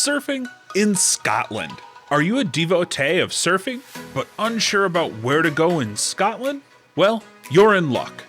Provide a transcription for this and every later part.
surfing in Scotland. Are you a devotee of surfing, but unsure about where to go in Scotland? Well, you're in luck.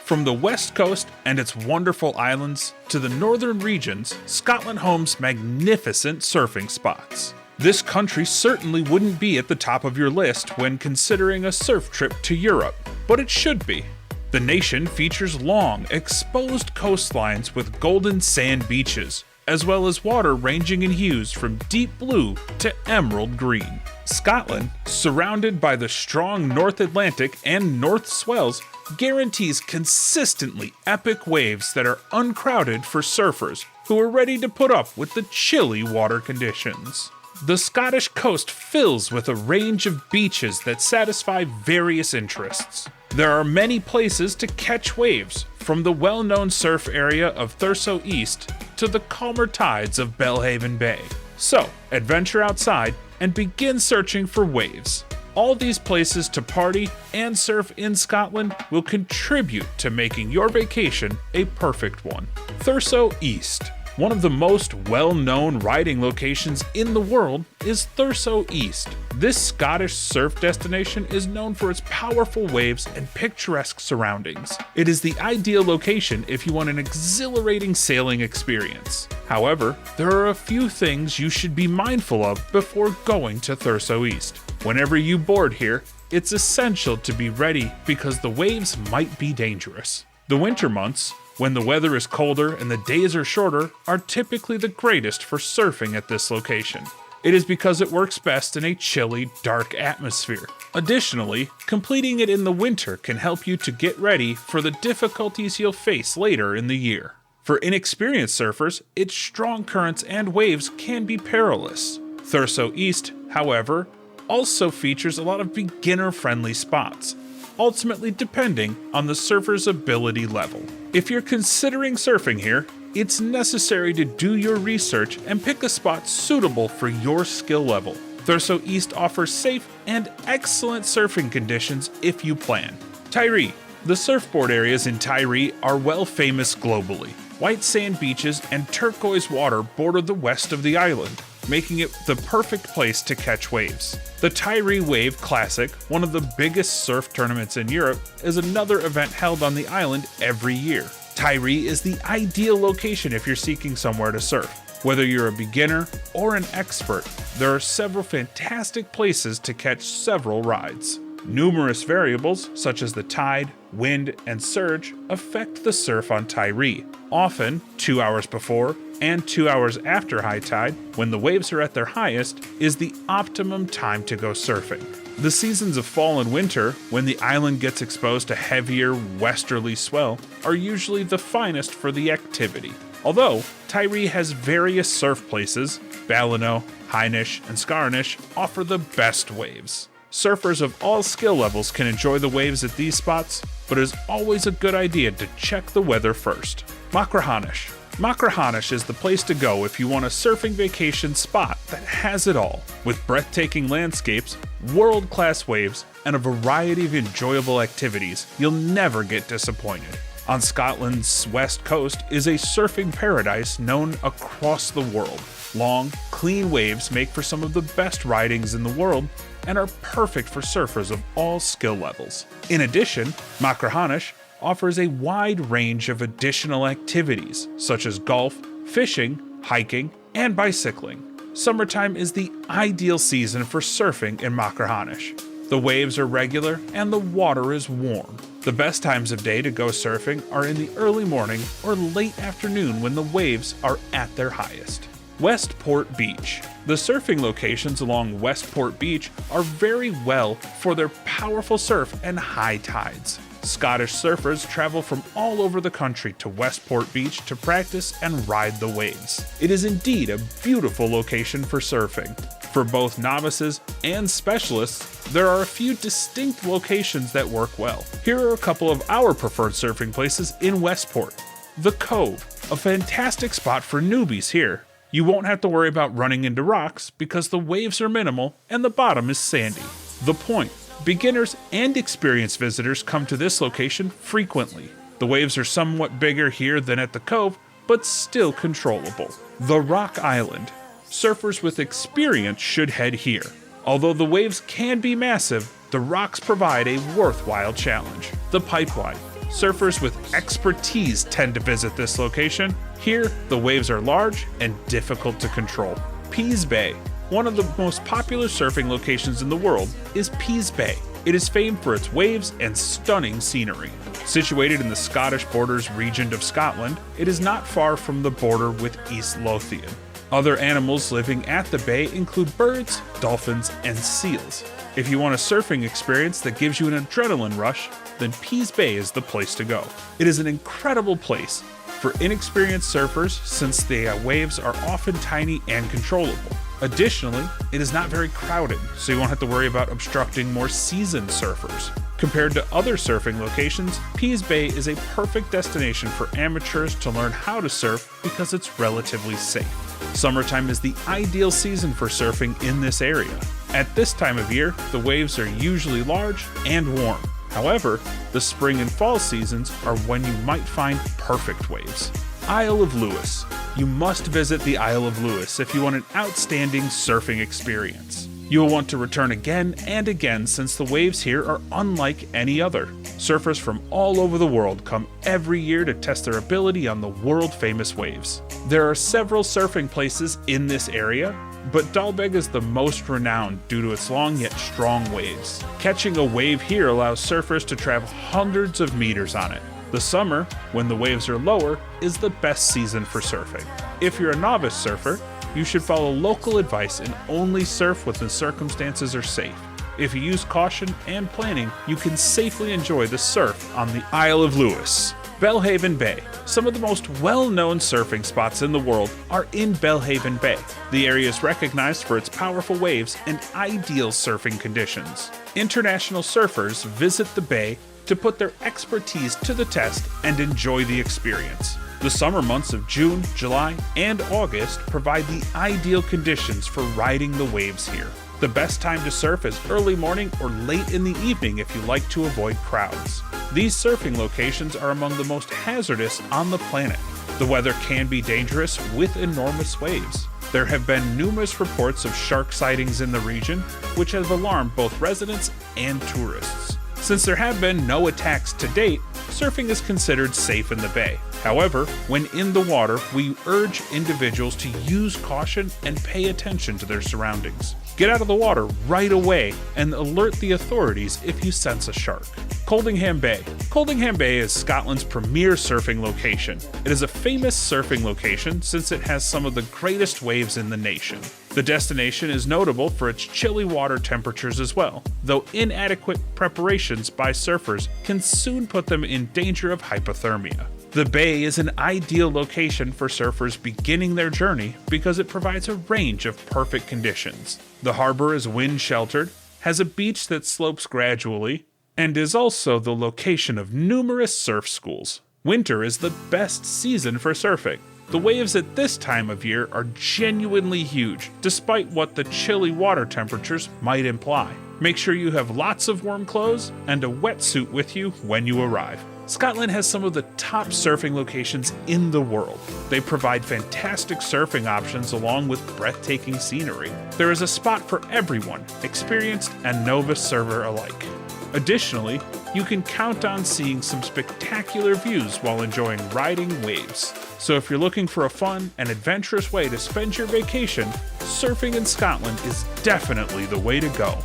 From the west coast and its wonderful islands to the northern regions, Scotland homes magnificent surfing spots. This country certainly wouldn't be at the top of your list when considering a surf trip to Europe, but it should be. The nation features long, exposed coastlines with golden sand beaches, as well as water ranging in hues from deep blue to emerald green. Scotland, surrounded by the strong North Atlantic and North swells, guarantees consistently epic waves that are uncrowded for surfers who are ready to put up with the chilly water conditions. The Scottish coast fills with a range of beaches that satisfy various interests. There are many places to catch waves, from the well-known surf area of Thurso East to the calmer tides of Belhaven Bay. So, adventure outside and begin searching for waves. All these places to party and surf in Scotland will contribute to making your vacation a perfect one. Thurso East. One of the most well-known riding locations in the world is Thurso East. This Scottish surf destination is known for its powerful waves and picturesque surroundings. It is the ideal location if you want an exhilarating sailing experience. However, there are a few things you should be mindful of before going to Thurso East. Whenever you board here, it's essential to be ready because the waves might be dangerous. The winter months, when the weather is colder and the days are shorter, are typically the greatest for surfing at this location. It is because it works best in a chilly, dark atmosphere. Additionally, completing it in the winter can help you to get ready for the difficulties you'll face later in the year. For inexperienced surfers, its strong currents and waves can be perilous. Thurso East, however, also features a lot of beginner-friendly spots, ultimately depending on the surfer's ability level. If you're considering surfing here, it's necessary to do your research and pick a spot suitable for your skill level. Thurso East offers safe and excellent surfing conditions if you plan. Tiree. The surfboard areas in Tiree are well famous globally. White sand beaches and turquoise water border the west of the island, making it the perfect place to catch waves. The Tiree Wave Classic, one of the biggest surf tournaments in Europe, is another event held on the island every year. Tiree is the ideal location if you're seeking somewhere to surf. Whether you're a beginner or an expert, there are several fantastic places to catch several rides. Numerous variables, such as the tide, wind, and surge, affect the surf on Tiree. Often, 2 hours before and 2 hours after high tide, when the waves are at their highest, is the optimum time to go surfing. The seasons of fall and winter, when the island gets exposed to heavier westerly swell, are usually the finest for the activity. Although, Tiree has various surf places, Ballina, Hynish, and Scarnish offer the best waves. Surfers of all skill levels can enjoy the waves at these spots, but it is always a good idea to check the weather first. Machrihanish. Machrihanish is the place to go if you want a surfing vacation spot that has it all, with breathtaking landscapes, world-class waves, and a variety of enjoyable activities. You'll never get disappointed. On Scotland's west coast is a surfing paradise known across the world. Long, clean waves make for some of the best ridings in the world and are perfect for surfers of all skill levels. In addition, Machrihanish offers a wide range of additional activities, such as golf, fishing, hiking, and bicycling. Summertime is the ideal season for surfing in Machrihanish. The waves are regular and the water is warm. The best times of day to go surfing are in the early morning or late afternoon when the waves are at their highest. Westport Beach. The surfing locations along Westport Beach are very well for their powerful surf and high tides. Scottish surfers travel from all over the country to Westport Beach to practice and ride the waves. It is indeed a beautiful location for surfing. For both novices and specialists, there are a few distinct locations that work well. Here are a couple of our preferred surfing places in Westport. The Cove, a fantastic spot for newbies here. You won't have to worry about running into rocks because the waves are minimal and the bottom is sandy. The Point. Beginners and experienced visitors come to this location frequently. The waves are somewhat bigger here than at the Cove, but still controllable. The Rock Island. Surfers with experience should head here. Although the waves can be massive, the rocks provide a worthwhile challenge. The Pipeline. Surfers with expertise tend to visit this location. Here, the waves are large and difficult to control. Pease Bay. One of the most popular surfing locations in the world is Pease Bay. It is famed for its waves and stunning scenery. Situated in the Scottish Borders region of Scotland, it is not far from the border with East Lothian. Other animals living at the bay include birds, dolphins, and seals. If you want a surfing experience that gives you an adrenaline rush, then Pease Bay is the place to go. It is an incredible place for inexperienced surfers since the waves are often tiny and controllable. Additionally, it is not very crowded, so you won't have to worry about obstructing more seasoned surfers. Compared to other surfing locations, Pease Bay is a perfect destination for amateurs to learn how to surf because it's relatively safe. Summertime is the ideal season for surfing in this area. At this time of year, the waves are usually large and warm. However, the spring and fall seasons are when you might find perfect waves. Isle of Lewis. You must visit the Isle of Lewis if you want an outstanding surfing experience. You will want to return again and again since the waves here are unlike any other. Surfers from all over the world come every year to test their ability on the world-famous waves. There are several surfing places in this area, but Dalbeg is the most renowned due to its long yet strong waves. Catching a wave here allows surfers to travel hundreds of meters on it. The summer, when the waves are lower, is the best season for surfing. If you're a novice surfer, you should follow local advice and only surf when the circumstances are safe. If you use caution and planning, you can safely enjoy the surf on the Isle of Lewis. Belhaven Bay. Some of the most well-known surfing spots in the world are in Belhaven Bay. The area is recognized for its powerful waves and ideal surfing conditions. International surfers visit the bay to put their expertise to the test and enjoy the experience. The summer months of June, July, and August provide the ideal conditions for riding the waves here. The best time to surf is early morning or late in the evening if you like to avoid crowds. These surfing locations are among the most hazardous on the planet. The weather can be dangerous with enormous waves. There have been numerous reports of shark sightings in the region, which have alarmed both residents and tourists. Since there have been no attacks to date, surfing is considered safe in the bay. However, when in the water, we urge individuals to use caution and pay attention to their surroundings. Get out of the water right away and alert the authorities if you sense a shark. Coldingham Bay. Coldingham Bay is Scotland's premier surfing location. It is a famous surfing location since it has some of the greatest waves in the nation. The destination is notable for its chilly water temperatures as well, though inadequate preparations by surfers can soon put them in danger of hypothermia. The bay is an ideal location for surfers beginning their journey because it provides a range of perfect conditions. The harbor is wind sheltered, has a beach that slopes gradually, and is also the location of numerous surf schools. Winter is the best season for surfing. The waves at this time of year are genuinely huge, despite what the chilly water temperatures might imply. Make sure you have lots of warm clothes and a wetsuit with you when you arrive. Scotland has some of the top surfing locations in the world. They provide fantastic surfing options along with breathtaking scenery. There is a spot for everyone, experienced and novice surfer alike. Additionally, you can count on seeing some spectacular views while enjoying riding waves. So if you're looking for a fun and adventurous way to spend your vacation, surfing in Scotland is definitely the way to go.